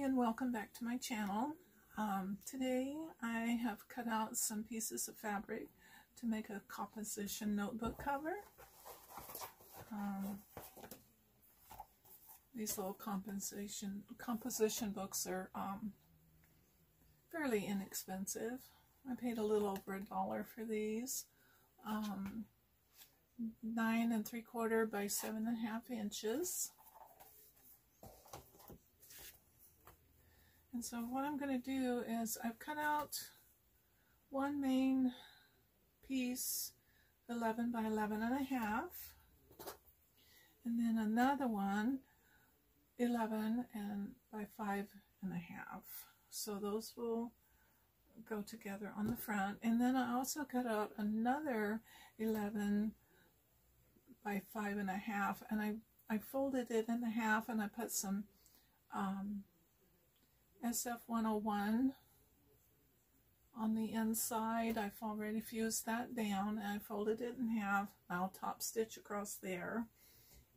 and welcome back to my channel. Today I have cut out some pieces of fabric to make a composition notebook cover. These little composition books are fairly inexpensive. I paid a little over $1 for these. 9 3/4 by 7.5 inches. And so what I'm going to do is I've cut out one main piece 11 by 11.5, and then another one 11 by 5.5. So those will go together on the front. And then I also cut out another 11 by 5.5, and I folded it in half, and I put some SF101 on the inside. I've already fused that down, and I folded it in half. I'll top stitch across there,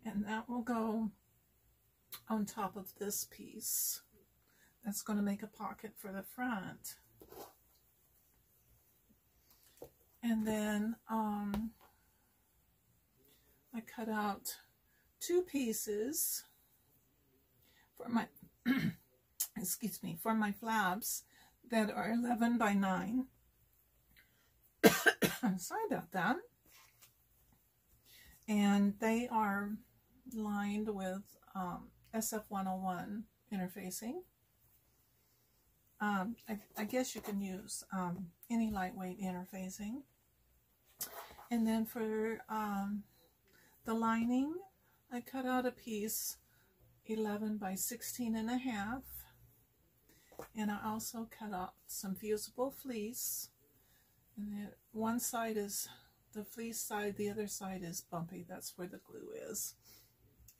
and that will go on top of this piece. That's going to make a pocket for the front. And then I cut out 2 pieces for my excuse me, for my flaps that are 11 by 9. Sorry about that. And they are lined with SF101 interfacing. I guess you can use any lightweight interfacing. And then for the lining, I cut out a piece 11 by 16.5. And I also cut out some fusible fleece. And one side is the fleece side, the other side is bumpy. That's where the glue is.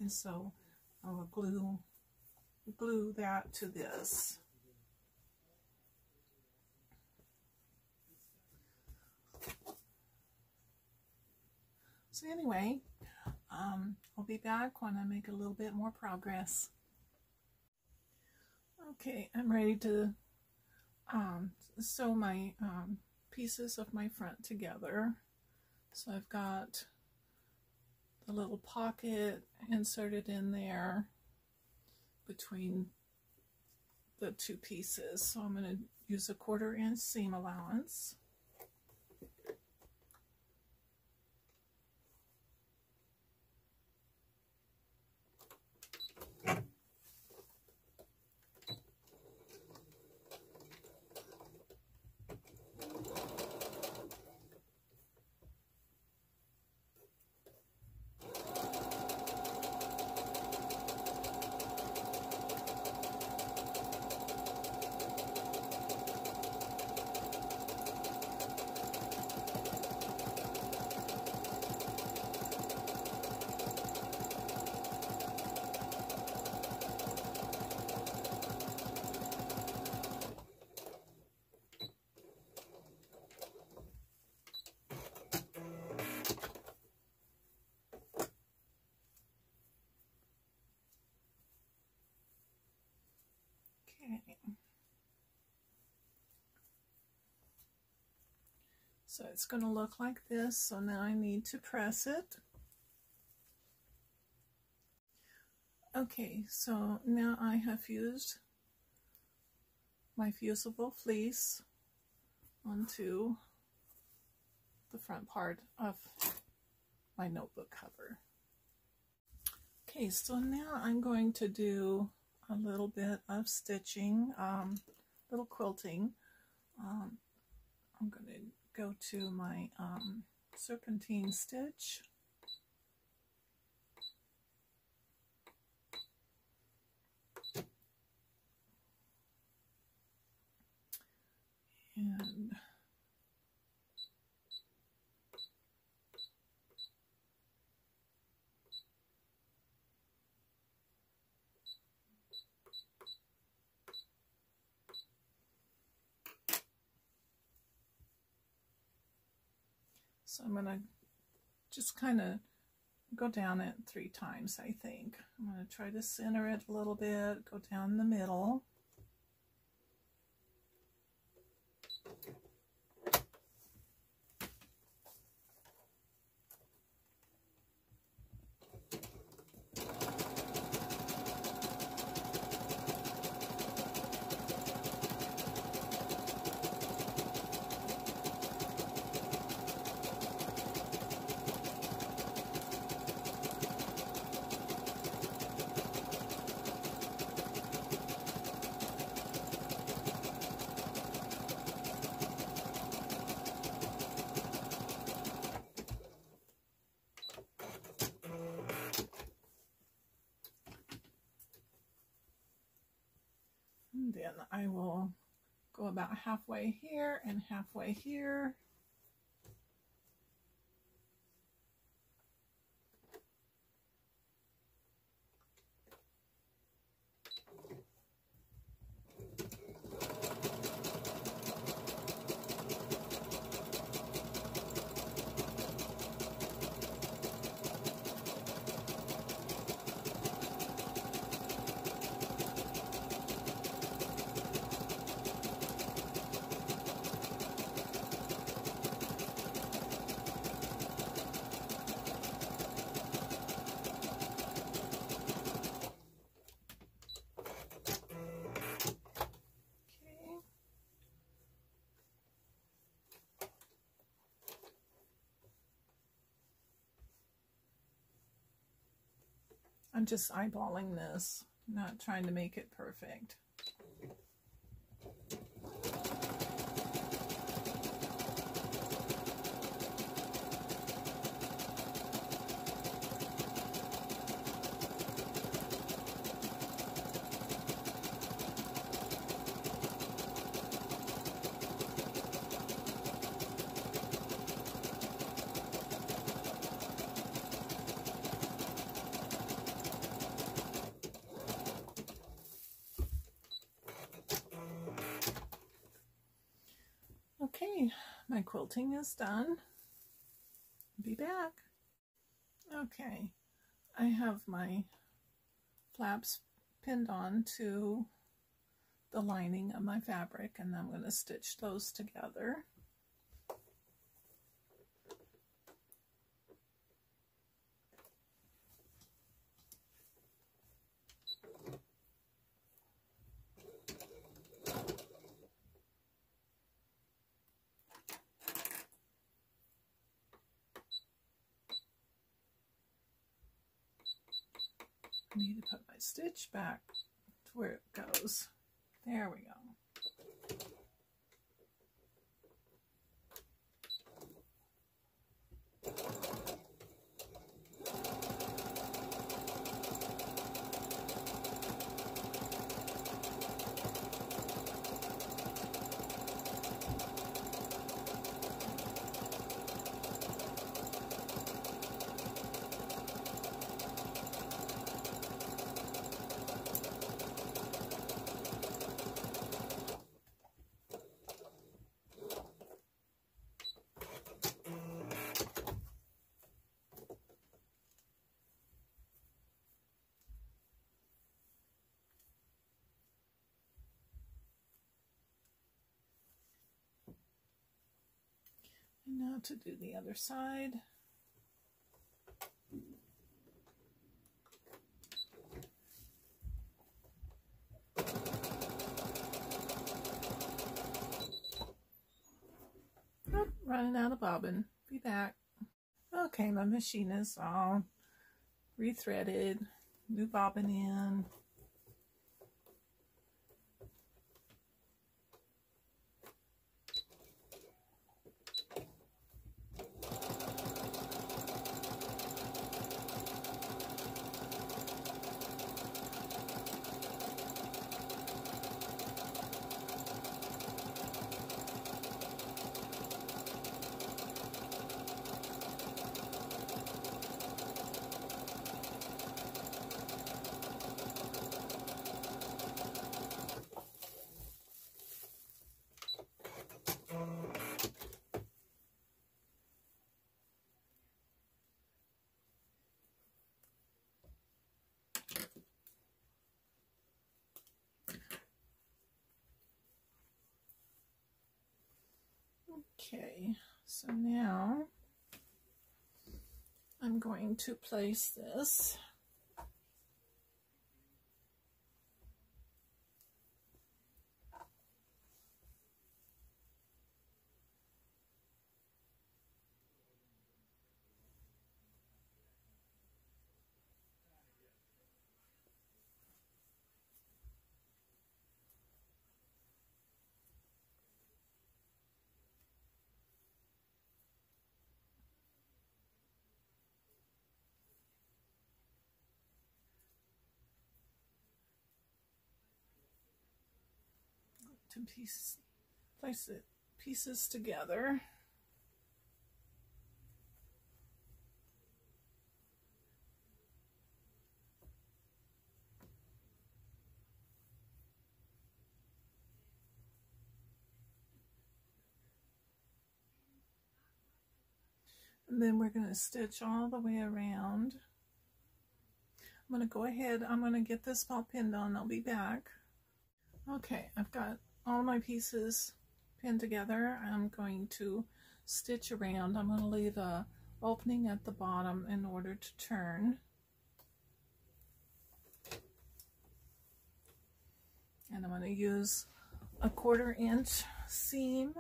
And so I will glue that to this. So anyway, I'll be back when I make a little bit more progress. Okay, I'm ready to sew my pieces of my front together. So I've got the little pocket inserted in there between the 2 pieces. So I'm going to use a 1/4 inch seam allowance. So it's going to look like this. So now I need to press it. Okay, so now I have fused my fusible fleece onto the front part of my notebook cover. Okay, so now I'm going to do a little bit of stitching, little quilting. I'm going to go to my serpentine stitch. And so I'm going to just kind of go down it 3 times, I think. I'm going to try to center it a little bit, go down the middle. And then I will go about halfway here and halfway here. I'm just eyeballing this, not trying to make it perfect. Okay, my quilting is done. Be back. Okay, I have my flaps pinned on to the lining of my fabric, and I'm going to stitch those together. I need to put my stitch back to where it goes. There we go. And now to do the other side. Oh, running out of bobbin. Be back. Okay, my machine is all rethreaded. New bobbin in. Okay, so now I'm going to place this. To place it pieces together. And then we're going to stitch all the way around. I'm going to go ahead, I'm going to get this ball pinned on, I'll be back. Okay, I've got all my pieces pinned together. I'm going to stitch around. I'm going to leave a opening at the bottom in order to turn. And I'm going to use a 1/4 inch seam.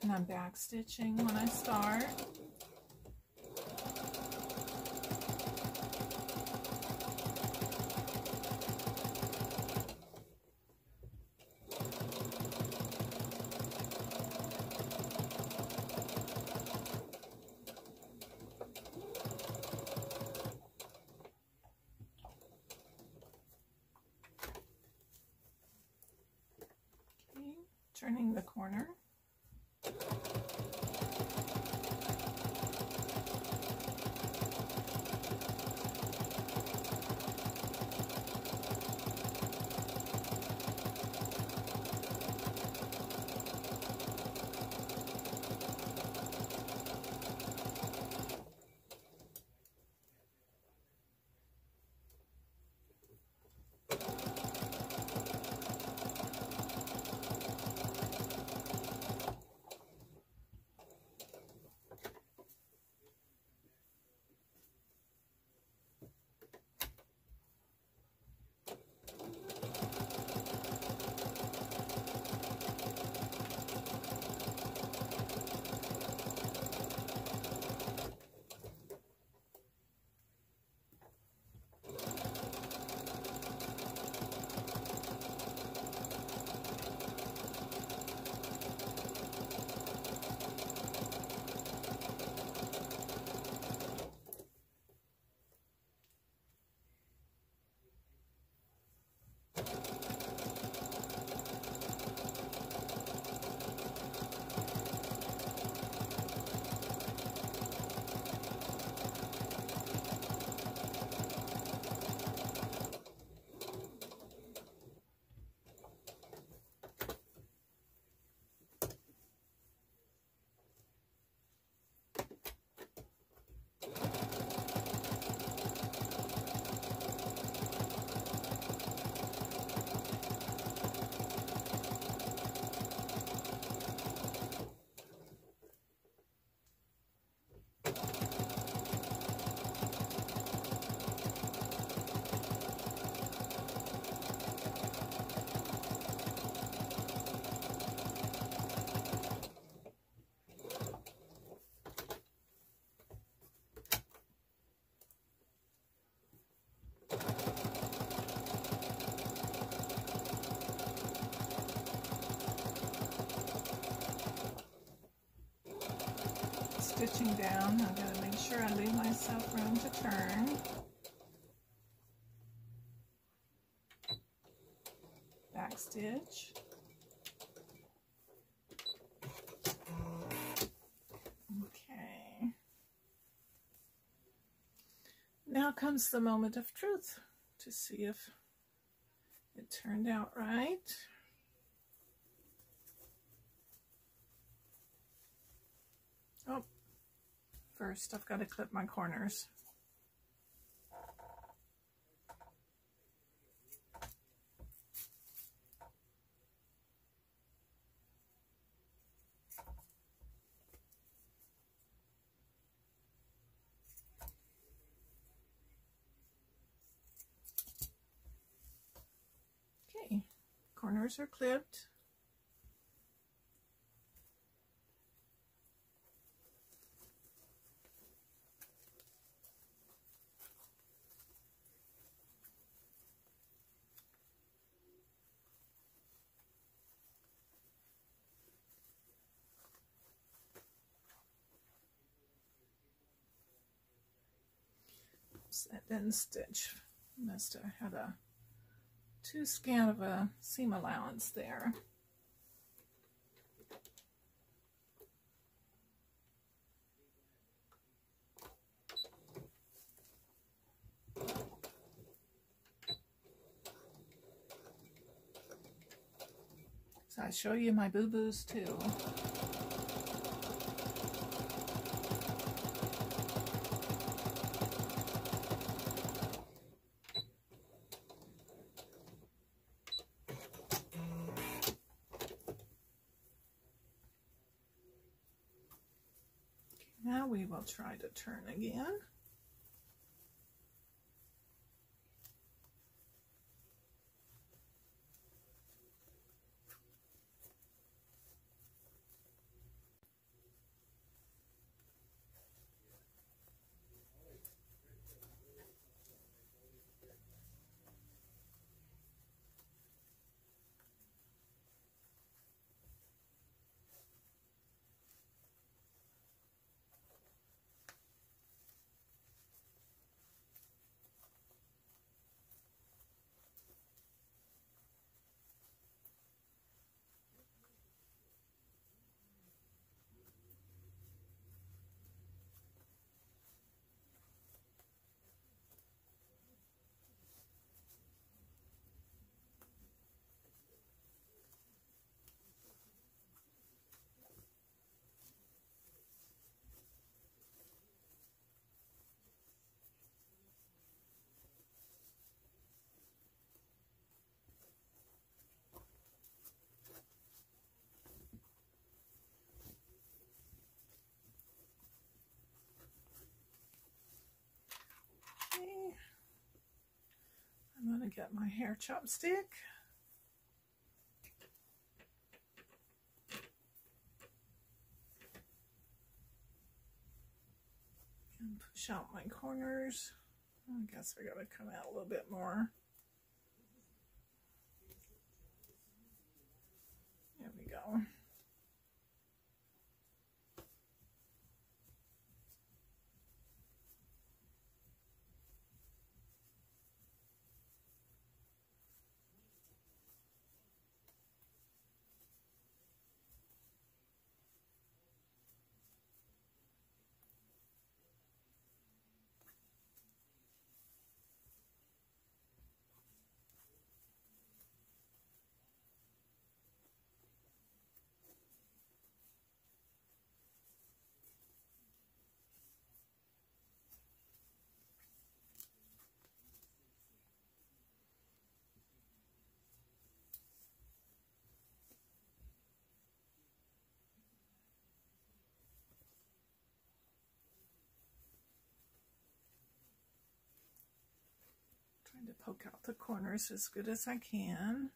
And I'm back stitching when I start. Okay, turning the corner. Stitching down, I've got to make sure I leave myself room to turn. Back stitch. Okay. Now comes the moment of truth to see if it turned out right. Oh, first I've got to clip my corners. Okay, corners are clipped. That didn't stitch. Must have had a too scant of a seam allowance there. So I show you my boo-boos too. Now we will try to turn again. Okay. I'm going to get my hair chopstick. And push out my corners. I guess I got to come out a little bit more. There we go. Trying to poke out the corners as good as I can.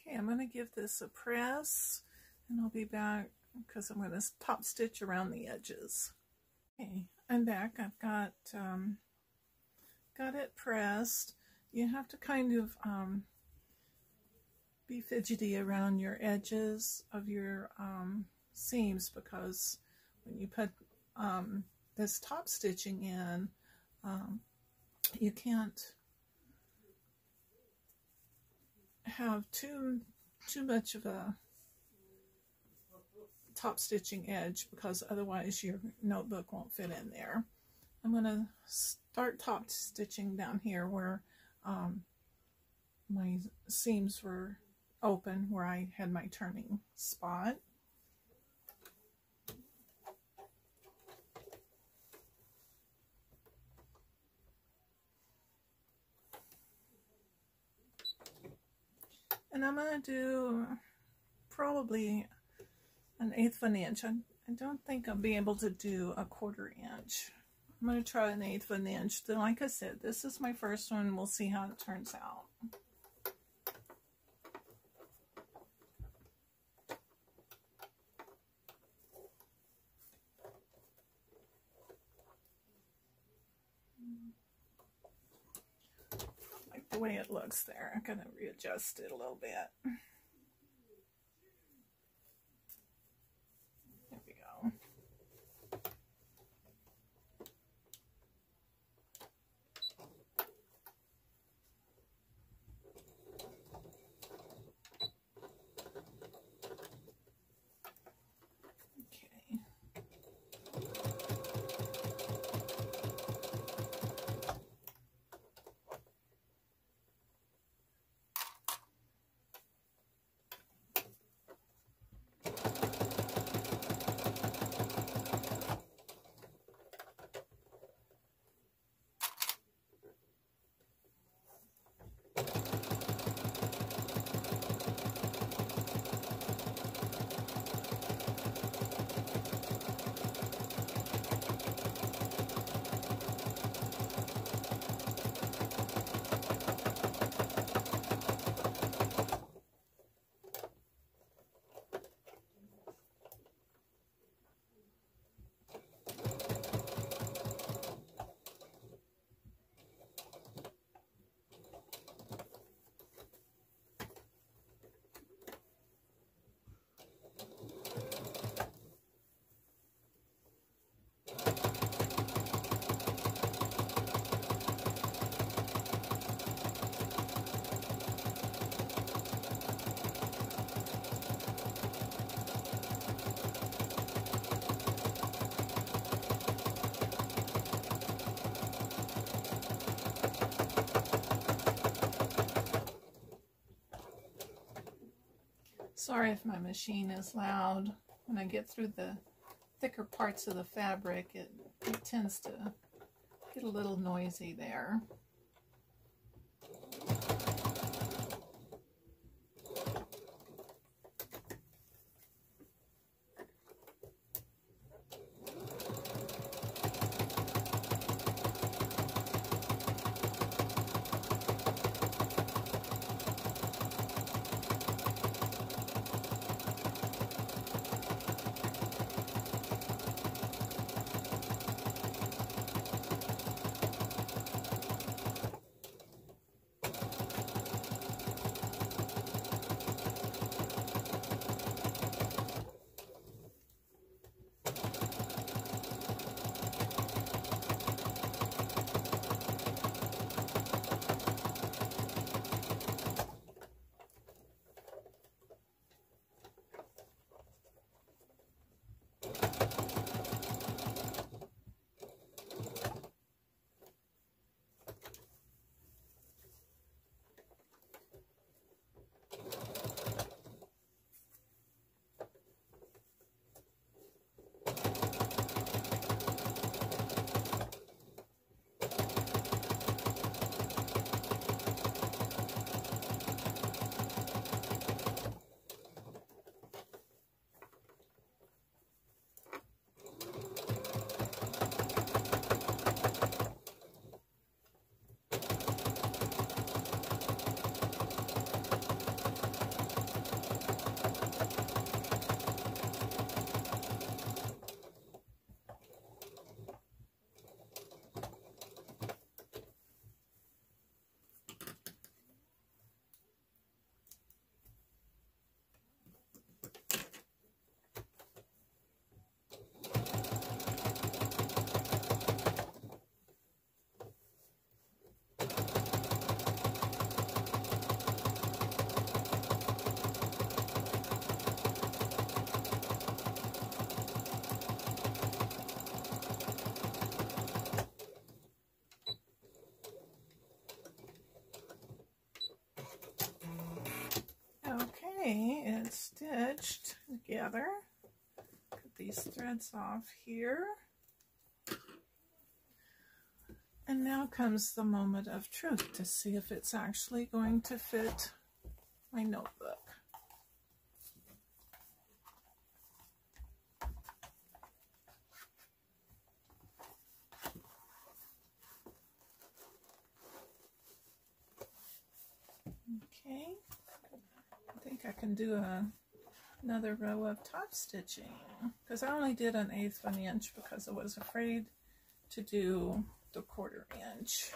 Okay, I'm going to give this a press and I'll be back because I'm going to top stitch around the edges. Okay, I'm back. I've got it pressed. You have to kind of be fidgety around your edges of your seams, because when you put this top stitching in, you can't have too much of a top stitching edge, because otherwise your notebook won't fit in there. I'm going to start top stitching down here where my seams were open, where I had my turning spot. And I'm going to do probably an 1/8 of an inch. I don't think I'll be able to do a 1/4 inch. I'm going to try an 1/8 of an inch. Then, like I said, this is my first one. We'll see how it turns out. Like the way it looks there. I'm going to readjust it a little bit. There we go. Sorry if my machine is loud. When I get through the thicker parts of the fabric, it tends to get a little noisy there. together. Cut these threads off here. And now comes the moment of truth to see if it's actually going to fit my notebook. Okay, I think I can do another row of top stitching because I only did 1/8 of an inch because I was afraid to do the 1/4 inch.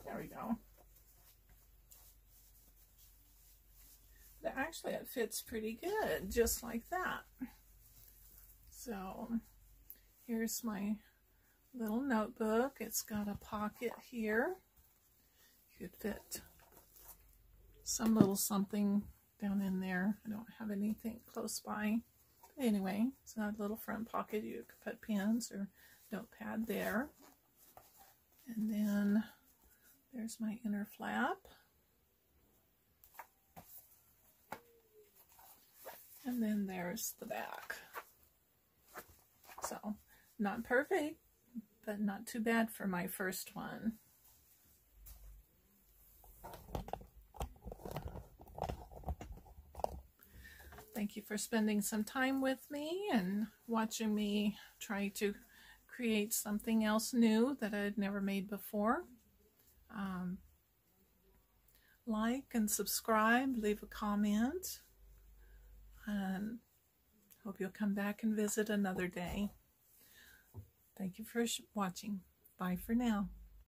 There we go. But actually it fits pretty good, just like that. So here's my little notebook. It's got a pocket here. You could fit some little something down in there. I don't have anything close by. But anyway, it's got a little front pocket. You could put pens or notepad there. And then there's my inner flap. And then there's the back. So, not perfect, but not too bad for my first one. Thank you for spending some time with me and watching me try to create something else new that I had never made before. Like and subscribe, leave a comment, and hope you'll come back and visit another day. Thank you for watching. Bye for now.